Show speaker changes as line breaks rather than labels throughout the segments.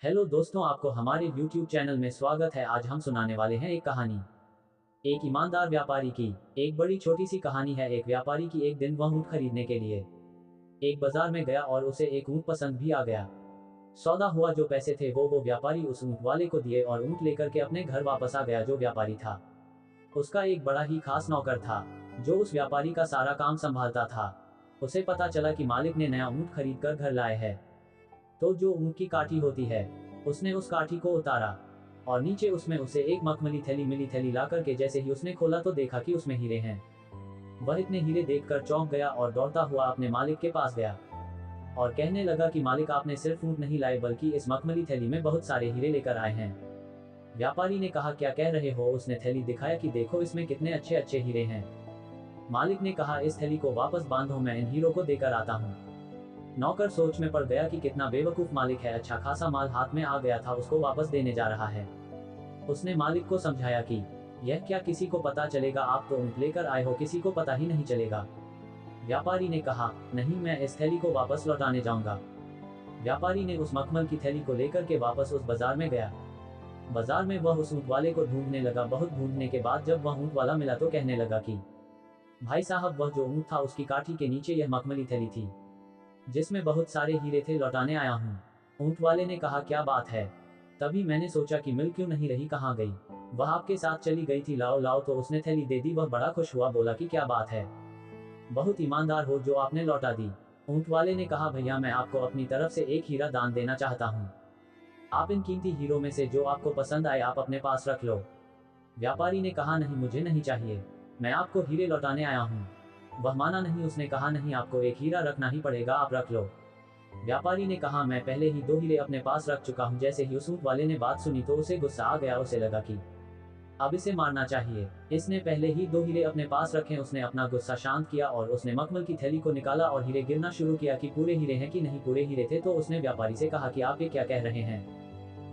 Hello दोस्तों, आपको हमारे YouTube चैनल में स्वागत है। आज हम सुनाने वाले हैं एक कहानी, एक ईमानदार व्यापारी की। एक बड़ी छोटी सी कहानी है। एक व्यापारी की एक दिन वह ऊँट खरीदने के लिए एक बाजार में गया और उसे एक ऊँट पसंद भी आ गया। सौदा हुआ, जो पैसे थे वो व्यापारी उस ऊँट वाले को दिए और ऊँट लेकर के अपने घर वापस आ गया। जो व्यापारी था उसका एक बड़ा ही खास नौकर था जो उस व्यापारी का सारा काम संभालता था। उसे पता चला कि मालिक ने नया ऊँट खरीद कर घर लाए है। तो जो ऊँट की काठी होती है, उसने उस काठी को उतारा और नीचे उसमें उसे एक मखमली थैली मिली। थैली ला करके जैसे ही उसने खोला तो देखा कि उसमें हीरे हैं। वह इतने हीरे देखकर चौंक गया और दौड़ता हुआ अपने मालिक के पास गया और कहने लगा कि मालिक, आपने सिर्फ ऊँट नहीं लाए बल्कि इस मखमली थैली में बहुत सारे हीरे लेकर आए हैं। व्यापारी ने कहा, क्या कह रहे हो? उसने थैली दिखाया कि देखो, इसमें कितने अच्छे अच्छे हीरे हैं। मालिक ने कहा, इस थैली को वापस बांधो, मैं इन हीरों को देकर आता हूँ। नौकर सोच में पड़ गया कि कितना बेवकूफ मालिक है। अच्छा खासा माल हाथ में आ गया था, उसको वापस देने जा रहा है। उसने मालिक को समझाया कि यह क्या, किसी को पता चलेगा? आप तो ऊँट लेकर आए हो, किसी को पता ही नहीं चलेगा। व्यापारी ने कहा, नहीं, मैं इस थैली को वापस लौटाने जाऊंगा। व्यापारी ने उस मखमल की थैली को लेकर के वापस उस बाजार में गया। बाजार में वह उस ऊँट वाले को ढूंढने लगा। बहुत ढूंढने के बाद जब वह ऊँट वाला मिला तो कहने लगा कि भाई साहब, वह जो ऊँट था उसकी काठी के नीचे यह मखमली थैली थी जिसमें बहुत सारे हीरे थे, लौटाने आया हूँ। ऊँट वाले ने कहा, क्या बात है? तभी मैंने सोचा कि मिल क्यों नहीं रही, कहाँ गई? वह आपके साथ चली गई थी, लाओ लाओ। तो उसने थैली दे दी। वह बड़ा खुश हुआ, बोला कि क्या बात है, बहुत ईमानदार हो जो आपने लौटा दी। ऊँट वाले ने कहा, भैया, मैं आपको अपनी तरफ से एक हीरा दान देना चाहता हूँ। आप इन कीमती हीरों में से जो आपको पसंद आए आप अपने पास रख लो। व्यापारी ने कहा, नहीं, मुझे नहीं चाहिए, मैं आपको हीरे लौटाने आया हूँ। वह माना नहीं। उसने कहा, नहीं, आपको एक हीरा रखना ही पड़ेगा, आप रख लो। व्यापारी ने कहा, मैं पहले ही 2 हीरे अपने पास रख चुका हूँ। जैसे ही उस ऊँट वाले ने बात सुनी तो उसे गुस्सा आ गया। उसे लगा कि अब इसे मारना चाहिए। इसने पहले ही 2 हीरे अपने पास रखे। उसने अपना गुस्सा शांत किया और उसने मखमल की थैली को निकाला और हीरे गिरना शुरू किया कि पूरे हीरे हैं कि नहीं। पूरे हीरे थे। तो उसने व्यापारी से कहा कि आप ये क्या कह रहे हैं,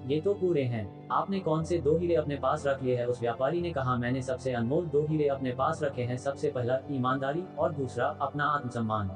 ये तो पूरे हैं। आपने कौन से 2 हीरे अपने पास रख लिए हैं? उस व्यापारी ने कहा, मैंने सबसे अनमोल 2 हीरे अपने पास रखे हैं। सबसे पहला ईमानदारी और दूसरा अपना आत्मसम्मान।